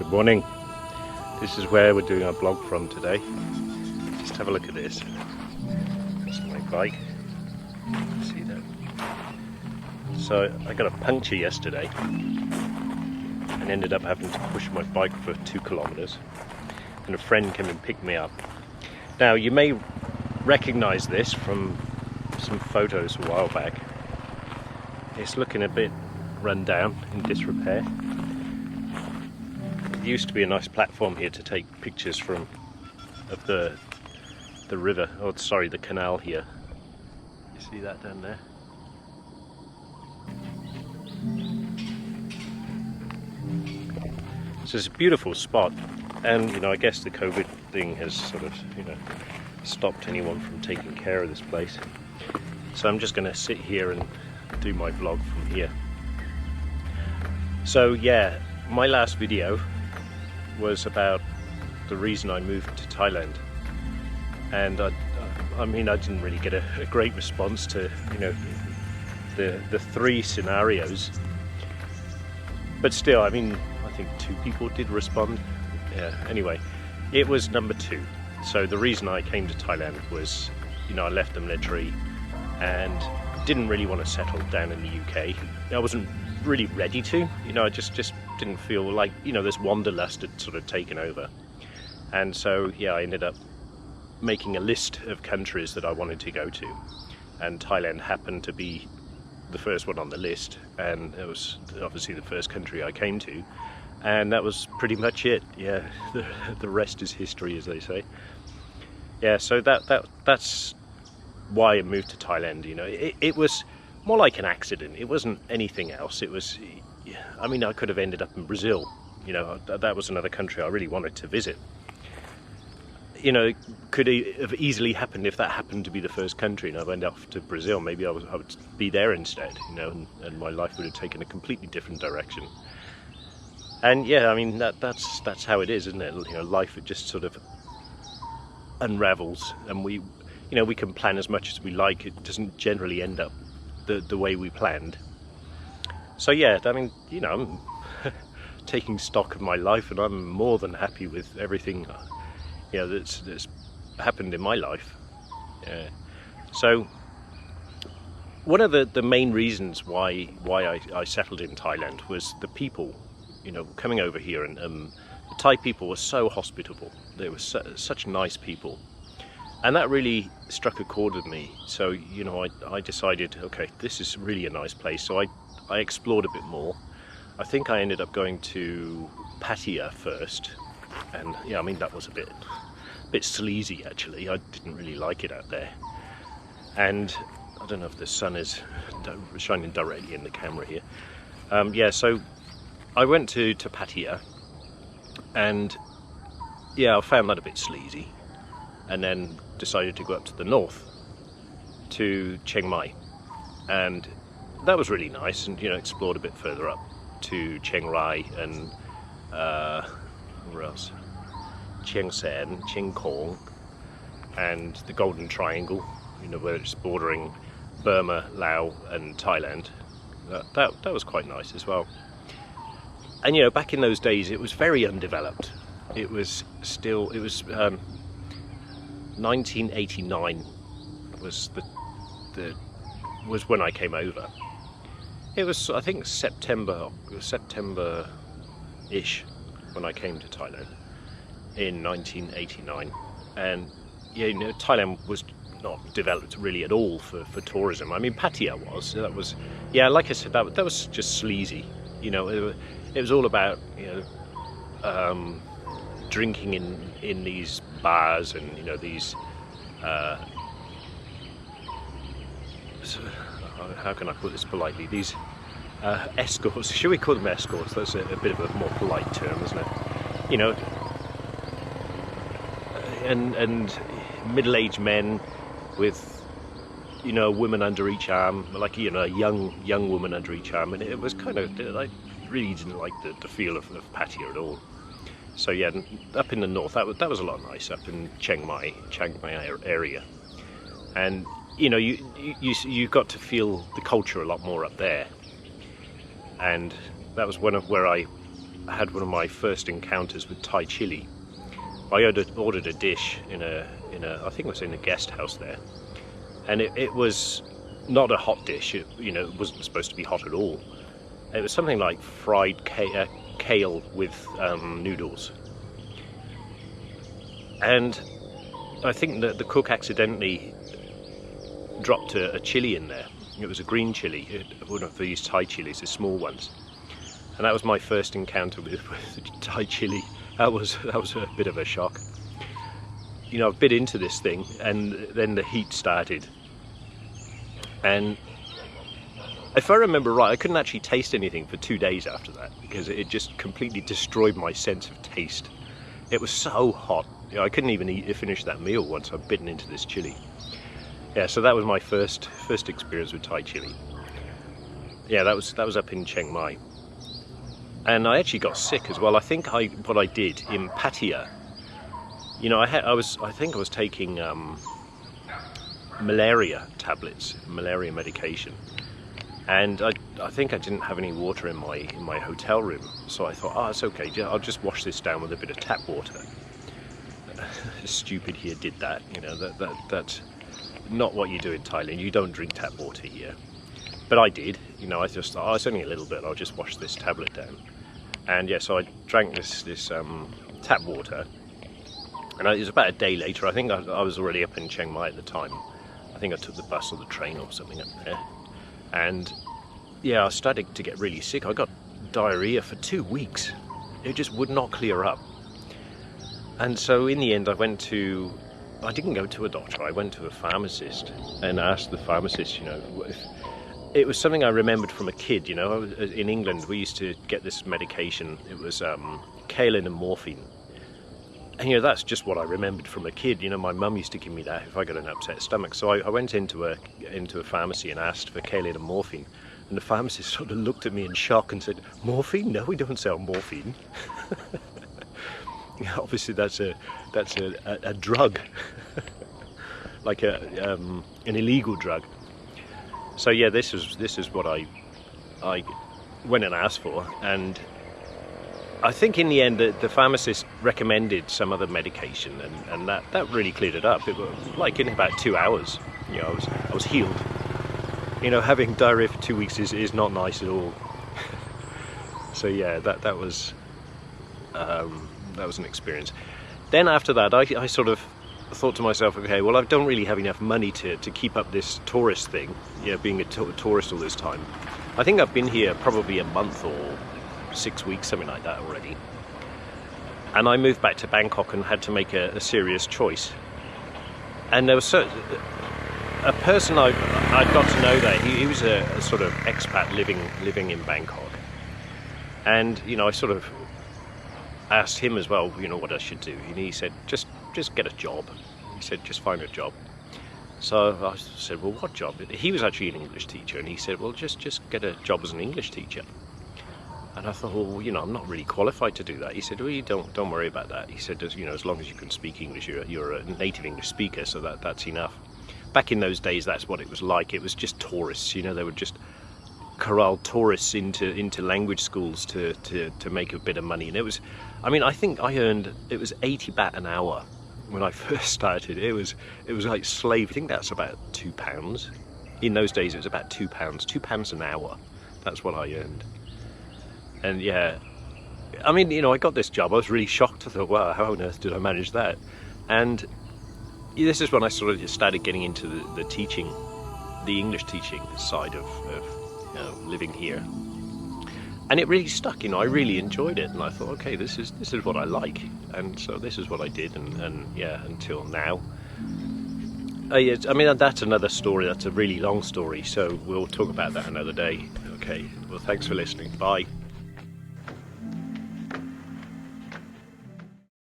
Good morning. This is where we're doing our vlog from today. Just have a look at this. That's my bike. See that? So I got a puncture yesterday and ended up having to push my bike for 2 kilometers. And a friend came and picked me up. Now you may recognize this from some photos a while back. It's looking a bit run down, in disrepair. It used to be a nice platform here to take pictures from of the river, oh sorry, the canal here. You see that down there? So it's a beautiful spot, and I guess the COVID thing has sort of stopped anyone from taking care of this place. So I'm just going to sit here and do my vlog from here. So yeah, my last video was about the reason I moved to Thailand, and I mean I didn't really get a great response to the 3 scenarios, but still, I mean I think 2 people did respond. Yeah, anyway, it was number 2. So the reason I came to Thailand was I left the military and didn't really want to settle down in the UK. I wasn't really ready to, I just didn't feel like, this wanderlust had sort of taken over. And so yeah, I ended up making a list of countries that I wanted to go to, and Thailand happened to be the first one on the list, and it was obviously the first country I came to, and that was pretty much it. Yeah, the rest is history, as they say. Yeah, so that's why I moved to Thailand. It was more like an accident. It wasn't anything else. It was, I mean, I could have ended up in Brazil. That was another country I really wanted to visit. Could have easily happened if that happened to be the first country and I went off to Brazil. Maybe I would be there instead, and my life would have taken a completely different direction. And yeah, I mean that's how it is, isn't it? Life, it just sort of unravels, and we can plan as much as we like. It doesn't generally end up the way we planned. So yeah, I mean, I'm taking stock of my life, and I'm more than happy with everything that's happened in my life. Yeah. So one of the main reasons why I settled in Thailand was the people. Coming over here, and the Thai people were so hospitable. They were such nice people, and that really struck a chord with me. So I decided, okay, this is really a nice place. So I explored a bit more. I think I ended up going to Pattaya first, and yeah, I mean that was a bit sleazy actually. I didn't really like it out there, and I don't know if the sun is shining directly in the camera here. Yeah, so I went to Pattaya, and yeah, I found that a bit sleazy, and then decided to go up to the north to Chiang Mai, and that was really nice, and explored a bit further up to Chiang Rai and where else? Chiang San, Chiang Kong, and the Golden Triangle, where it's bordering Burma, Laos and Thailand. That was quite nice as well. And back in those days it was very undeveloped. It was 1989 was was when I came over. It was, I think, September-ish when I came to Thailand in 1989, and Thailand was not developed really at all for tourism. I mean, Pattaya was. That was, yeah, like I said, that was just sleazy. It was all about drinking in these bars, and these so, how can I put this politely? These escorts. Should we call them escorts? That's a bit of a more polite term, isn't it? And middle-aged men with women under each arm, like a young woman under each arm, and it was kind of, I really didn't like the feel of Pattaya at all. So yeah, up in the north, that was a lot nicer, up in Chiang Mai area, and you got to feel the culture a lot more up there, and that was one of where I had one of my first encounters with Thai chili. I ordered a dish in a I think it was in a guest house there, and it was not a hot dish. It wasn't supposed to be hot at all. It was something like fried kale with noodles, and I think that the cook accidentally dropped a chili in there. It was a green chili, one of these Thai chilies, the small ones, and that was my first encounter with Thai chili. That was a bit of a shock. I bit into this thing, and then the heat started, and if I remember right, I couldn't actually taste anything for 2 days after that, because it just completely destroyed my sense of taste. It was so hot. I couldn't even finish that meal once I'd bitten into this chili. Yeah, so that was my first experience with Thai chili. Yeah, that was up in Chiang Mai, and I actually got sick as well. I think what I did in Pattaya, I think I was taking malaria tablets, malaria medication, and I think I didn't have any water in my hotel room, so I thought, it's okay, I'll just wash this down with a bit of tap water. Stupid here did that. That's not what you do in Thailand. You don't drink tap water here, but I did. I just thought, it's only a little bit, I'll just wash this tablet down. And yeah, so I drank this tap water, and it was about a day later. I think I was already up in Chiang Mai at the time. I think I took the bus or the train or something up there, and yeah, I started to get really sick. I got diarrhea for 2 weeks. It just would not clear up. And so in the end, I didn't go to a doctor. I went to a pharmacist and asked the pharmacist, if it was something I remembered from a kid. In England we used to get this medication. It was kaolin and morphine, and that's just what I remembered from a kid. My mum used to give me that if I got an upset stomach. So I went into a pharmacy and asked for kaolin and morphine, and the pharmacist sort of looked at me in shock and said, "Morphine? No, we don't sell morphine." Obviously that's a drug, like an illegal drug. So yeah, this is what I went and asked for, and I think in the end the pharmacist recommended some other medication, and that really cleared it up. It was like in about 2 hours, I was healed. Having diarrhea for 2 weeks is not nice at all. So yeah, that was an experience. Then after that, I sort of thought to myself, okay, well, I don't really have enough money to keep up this tourist thing, being a tourist all this time. I think I've been here probably a month or 6 weeks, something like that already. And I moved back to Bangkok and had to make a serious choice. And there was a person I got to know there. He was a sort of expat living in Bangkok. And, I sort of asked him as well, what I should do. And he said, just get a job. He said, just find a job. So I said, well, what job? He was actually an English teacher, and he said, well, just get a job as an English teacher. And I thought, well, I'm not really qualified to do that. He said, well, you don't worry about that. He said, as long as you can speak English, you're a native English speaker, so that's enough. Back in those days, that's what it was like. It was just tourists, they would just corral tourists into language schools to make a bit of money. And it was, I think I earned, it was 80 baht an hour when I first started. It was like slave. I think that's about £2. In those days, it was about £2, £2 an hour. That's what I earned. And yeah, I got this job. I was really shocked. I thought, wow, how on earth did I manage that? And this is when I sort of started getting into the teaching, the English teaching side of living here. And it really stuck, I really enjoyed it, and I thought, okay, this is what I like, and so this is what I did, and yeah, until now. That's another story. That's a really long story, so we'll talk about that another day. Okay, well, thanks for listening. Bye.